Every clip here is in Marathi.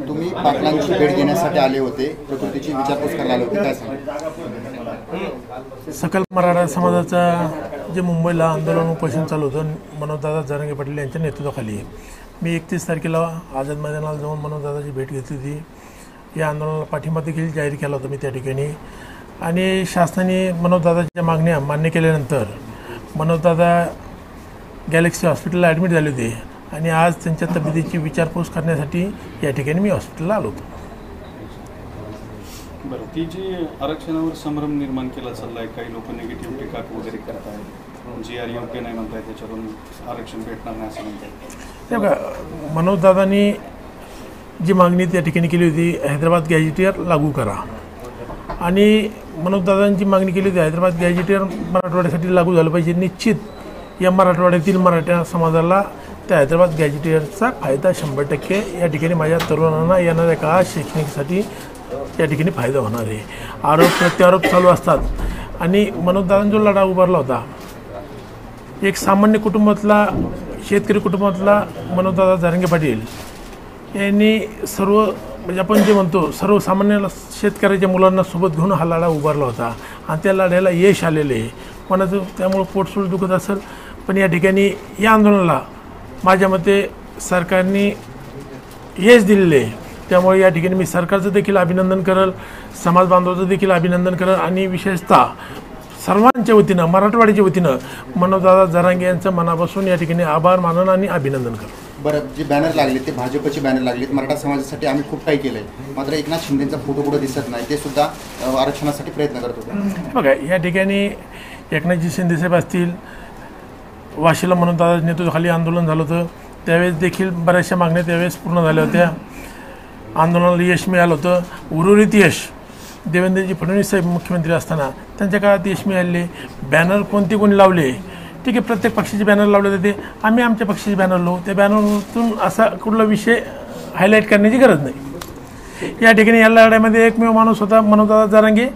तुम्ही पाटलांची भेट घेण्यासाठी आले होते, प्रकृतीची विचारपूस करायला आले होते, काय सांगा? सकल मराठा समाजाचा जे मुंबईला आंदोलन उपोषण चालू होतं मनोजदादा जरांगे पाटील यांच्या नेतृत्वाखाली मी 31 तारखेला आझाद मैदानाला जाऊन मनोजदादाची भेट घेतली होती। या आंदोलनाला पाठिंबा देखील जाहीर केला होता मी त्या ठिकाणी आणि शासनाने मनोजदादाच्या मागण्या मान्य केल्यानंतर मनोजदादा गॅलेक्सी हॉस्पिटलला ॲडमिट झाले होते आणि आज त्यांच्या तब्येतीची विचारपूस करण्यासाठी या ठिकाणी मी हॉस्पिटलला आलो होतो। बरं, ती जी आरक्षणावर संभ्रम निर्माण केला चाललाय, काही लोक निगेटिव्ह टीका वगैरे करत आहेत, जी आर योग्य नाही म्हणताय, त्याच्यावरून आरक्षण भेटणार नाही असं म्हणतात। ते बघा, मनोजदादांनी जी मागणी त्या ठिकाणी केली होती हैदराबाद गॅजेटियर लागू करा आणि मनोजदादांची मागणी केली होती हैदराबाद गॅजेटियर मराठवाड्यासाठी लागू झालं पाहिजे। निश्चित या मराठवाड्यातील मराठा समाजाला त्या हैदराबाद गॅजेटियरचा फायदा 100% या ठिकाणी माझ्या तरुणांना येणाऱ्या काळात शैक्षणिकसाठी या ठिकाणी फायदा होणार आहे। आरोप प्रत्यारोप चालू असतात आणि मनोजदादांनी जो लढा उभारला होता, एक सामान्य कुटुंबातला शेतकरी कुटुंबातला मनोजदादा जरांगे पाटील यांनी सर्व म्हणजे आपण जे म्हणतो सर्वसामान्य शेतकऱ्याच्या मुलांना सोबत घेऊन हा लढा उभारला होता आणि त्या लढ्याला यश आलेले आहे। कोणाचं त्यामुळं पोटसूळ दुखत असेल, पण या ठिकाणी या आंदोलनाला माझ्या मते सरकारने यश दिलेले आहे। त्यामुळे या ठिकाणी मी सरकारचं देखील अभिनंदन करेल, समाज बांधवाचं देखील अभिनंदन करेल आणि विशेषतः सर्वांच्या वतीनं मराठवाड्याच्या वतीनं मनोजदादा जरांगे यांचं मनापासून या ठिकाणी आभार मानन आणि अभिनंदन करेल। बरं, जे बॅनर लागले ते भाजपचे बॅनर लागलेत, मराठा समाजासाठी आम्ही खूप काही केलं आहे, मात्र एकनाथ शिंदेचा फोटो कुठं दिसत नाही, ते सुद्धा आरक्षणासाठी प्रयत्न करत होते। बघा, या ठिकाणी एकनाथजी शिंदेसाहेब असतील, वाशीला मनोजदादा नेतृत्वाखाली आंदोलन झालं होतं, त्यावेळेस देखील बऱ्याचशा मागण्या त्यावेळेस पूर्ण झाल्या होत्या, आंदोलनाला यश मिळालं होतं। उर्वरित यश देवेंद्रजी फडणवीस साहेब मुख्यमंत्री असताना त्यांच्या काळात यश मिळाले। बॅनर कोणी लावले, ठीक आहे, प्रत्येक पक्षाचे बॅनर लावले जाते, आम्ही आमच्या पक्षाचे बॅनर लावू, त्या बॅनरतून असा कुठला विषय हायलाईट करण्याची गरज नाही। या ठिकाणी या लढ्यामध्ये एकमेव माणूस होता मनोजदादा जरांगे,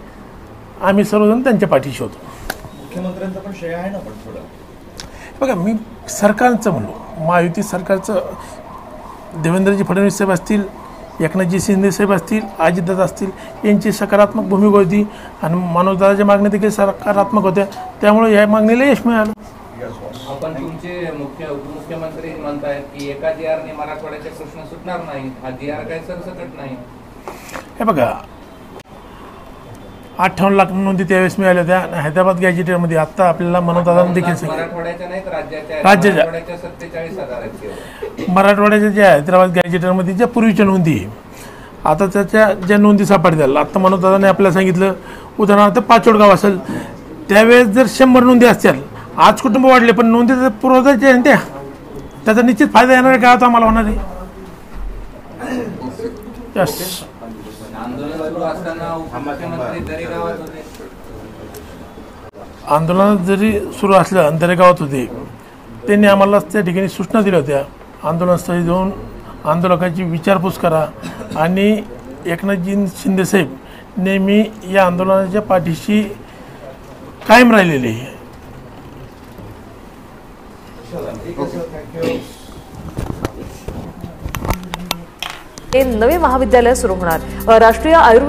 आम्ही सर्वजण त्यांच्या पाठीशी होतो। मुख्यमंत्र्यांचा पण श्रेय आहे ना, पण थोडं बघा, मी सरकारचं म्हणलो, महायुती सरकारचं देवेंद्रजी फडणवीस साहेब असतील, एकनाथजी शिंदे साहेब असतील, अजितदादा असतील, यांची सकारात्मक भूमिका होती आणि मनोजदादाच्या मागण्या देखील सकारात्मक होत्या, त्यामुळे या मागणीला यश मिळालं। आपण तुमचे उपमुख्यमंत्री म्हणतायत की एका DRने मराठवाड्याचे प्रश्न सुटणार नाही, हा DR काही सरसकट नाही। हे बघा, 58 लाख नोंदी त्यावेळेस मिळाल्या होत्या हैदराबाद गॅजेटियरमध्ये। आत्ता आपल्याला मनोजदादांनी देखील मराठवाड्याच्या नाहीत, राज्याच्या 47,000 मराठवाड्याच्या ज्या हैदराबाद गॅजेटियरमध्ये ज्या पूर्वीच्या नोंदी, आता त्याच्या ज्या नोंदी सापडल्या, आत्ता मनोजदादांनी आपल्याला सांगितलं, उदाहरणार्थ पाचोडगाव असेल, त्यावेळेस जर 100 नोंदी असतील, आज कुटुंब वाढले पण नोंदी पुरवठ्याचे आहे त्याचा निश्चित फायदा येणार आहे, का आम्हाला होणार आहे। आंदोलन जरी सुरू असलं आणि दरेगावात होते, त्यांनी आम्हाला त्या ठिकाणी सूचना दिल्या होत्या, आंदोलनस्थळी जाऊन आंदोलकांची विचारपूस करा आणि एकनाथजी शिंदेसाहेब नेहमी या आंदोलनाच्या पाठीशी कायम राहिलेले। नवे महाविद्यालय सुरू होणार, राष्ट्रीय आयुर्वेद